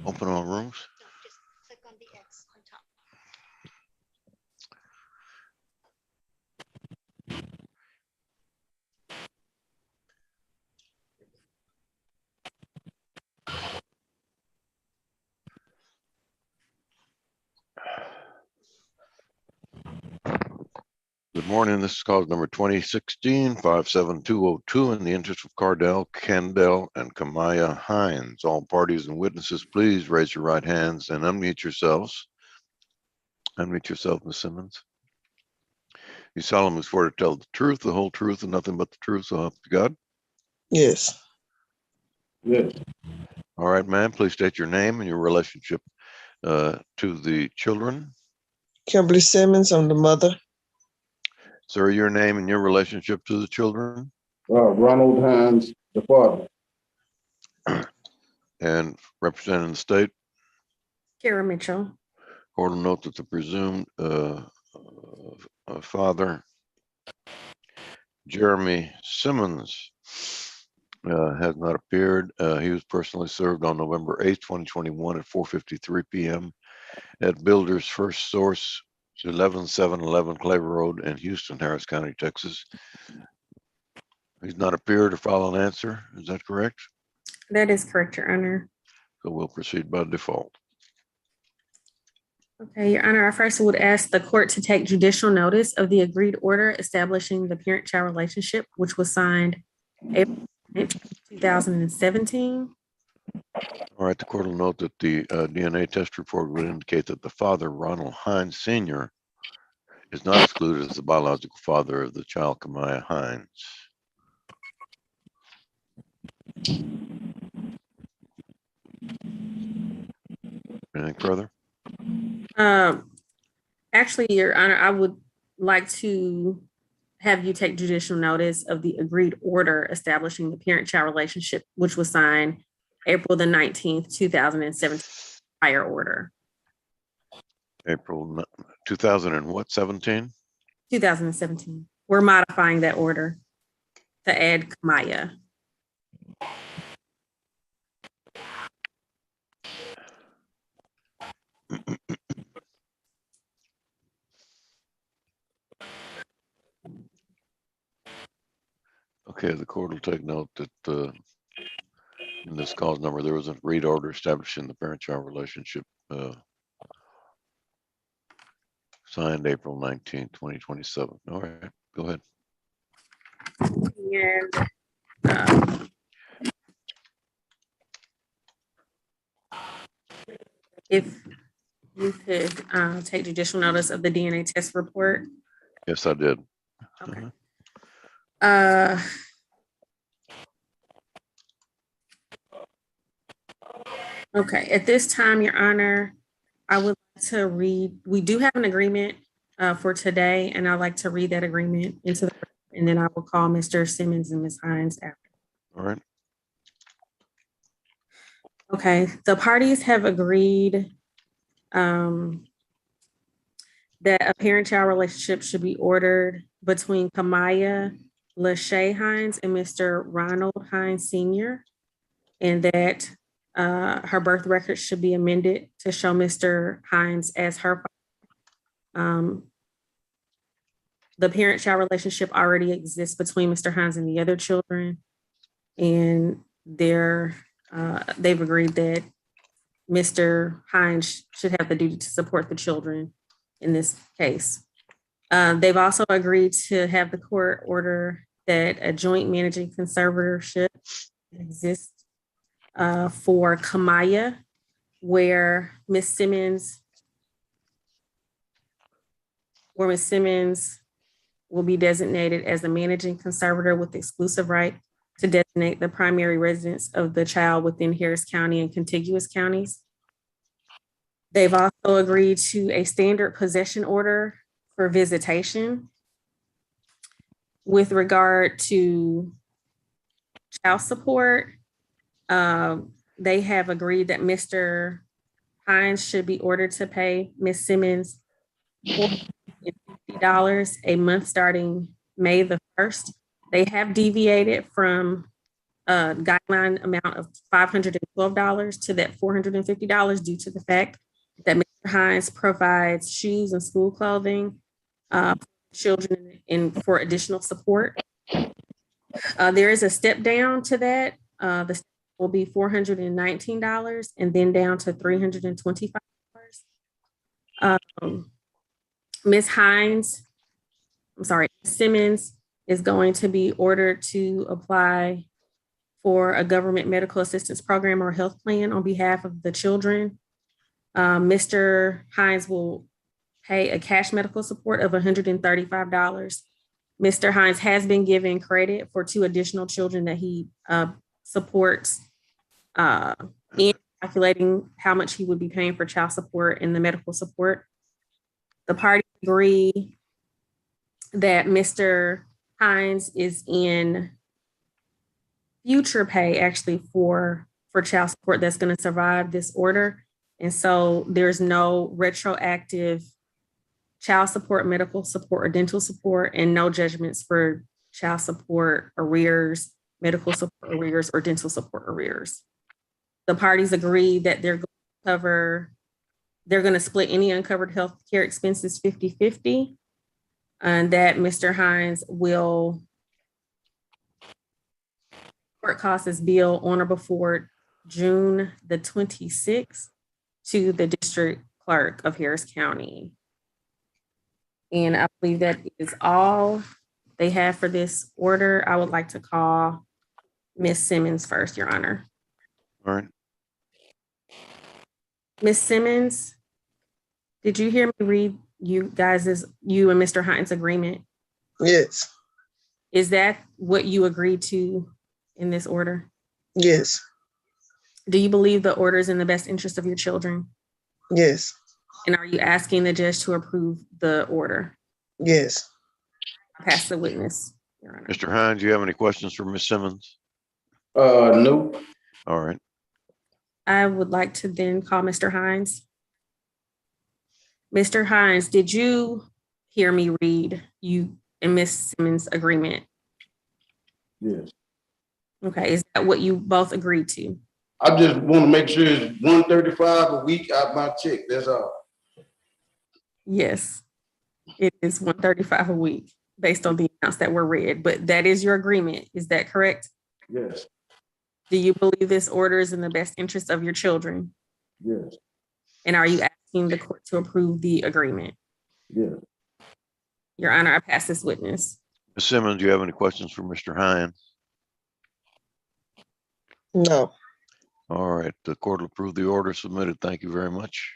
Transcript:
Open all rooms. Just click on the X on top. Good morning. This is cause number 2016-57202 in the interest of Cardell, Kendall, and Kamaya Hines. All parties and witnesses, please raise your right hands and unmute yourselves. Unmute yourself, Ms. Simmons. You solemnly swear to tell the truth, the whole truth, and nothing but the truth, so help you God? Yes. Yes. All right, ma'am, please state your name and your relationship to the children. Kimberly Simmons, I'm the mother. Sir, your name and your relationship to the children. Ronald Hines, the father. And representing the state. Kara Mitchell. Court will note that the presumed father, Jeremy Simmons, has not appeared. He was personally served on November 8th, 2021 at 4:53 p.m. at Builders First Source, 11711 Claver Road in Houston, Harris County, Texas. He's not appeared or filed an answer. Is that correct? That is correct, Your Honor. So we'll proceed by default. Okay, Your Honor, I first would ask the court to take judicial notice of the agreed order establishing the parent-child relationship, which was signed April 2017. All right, the court will note that the DNA test report would indicate that the father, Ronald Hines Sr., is not excluded as the biological father of the child, Kamaya Hines. Anything further? Actually, Your Honor, I would like to have you take judicial notice of the agreed order establishing the parent-child relationship, which was signed April the 19th, 2017, prior order. April 2017? 2017. We're modifying that order to add Kamaya. Okay, the court will take note that in this cause number, there was a agreed order establishing the parent-child relationship signed April 19th, 2027. All right, go ahead. And if you could take judicial notice of the DNA test report. Yes, I did. Okay. Okay, at this time, Your Honor, I would like to read, we do have an agreement for today, and I'd like to read that agreement into the, and then I will call Mr. Simmons and Ms. Hines after. All right. Okay, the parties have agreed that a parent-child relationship should be ordered between Kamaya Lachey Hines and Mr. Ronald Hines Sr., and that her birth record should be amended to show Mr. Hines as her father. The parent-child relationship already exists between Mr. Hines and the other children, and they've agreed that Mr. Hines should have the duty to support the children in this case. They've also agreed to have the court order that a joint managing conservatorship exists for Kamaya, where Ms. Simmons will be designated as the managing conservator with exclusive right to designate the primary residence of the child within Harris County and contiguous counties. They've also agreed to a standard possession order for visitation. With regard to child support, they have agreed that Mr. Hines should be ordered to pay Ms. Simmons $450 a month starting May the 1st. They have deviated from guideline amount of $512 to that $450 due to the fact that Mr. Hines provides shoes and school clothing for children and for additional support. There is a step down to that. The step will be $419 and then down to $325. Ms. Simmons is going to be ordered to apply for a government medical assistance program or health plan on behalf of the children. Mr. Hines will pay a cash medical support of $135. Mr. Hines has been given credit for 2 additional children that he supports in calculating how much he would be paying for child support and the medical support. The parties agree that Mr. Hines is in future pay actually for child support that's going to survive this order. And so there's no retroactive child support, medical support, or dental support, and no judgments for child support arrears, medical support arrears, or dental support arrears. The parties agree that they're going to split any uncovered health care expenses 50-50, and that Mr. Hines will court costs his bill on or before June the 26th to the district clerk of Harris County. And I believe that is all they have for this order. I would like to call Ms. Simmons first, Your Honor. All right. Ms. Simmons, did you hear me read you and Mr. Hines' agreement? Yes. Is that what you agreed to in this order? Yes. Do you believe the order is in the best interest of your children? Yes. And are you asking the judge to approve the order? Yes. I pass the witness, Your Honor. Mr. Hines, do you have any questions for Ms. Simmons? No. All right. I would like to then call Mr. Hines. Mr. Hines, did you hear me read you and Ms. Simmons' agreement? Yes. Okay, is that what you both agreed to? I just want to make sure it's 135 a week out my check. That's all. Yes, it is 135 a week based on the amounts that were read, but that is your agreement. Is that correct? Yes. Do you believe this order is in the best interest of your children? Yes. And are you asking the court to approve the agreement? Yes. Your Honor, I pass this witness. Ms. Simmons, do you have any questions for Mr. Hines? No. All right. The court will approve the order submitted. Thank you very much.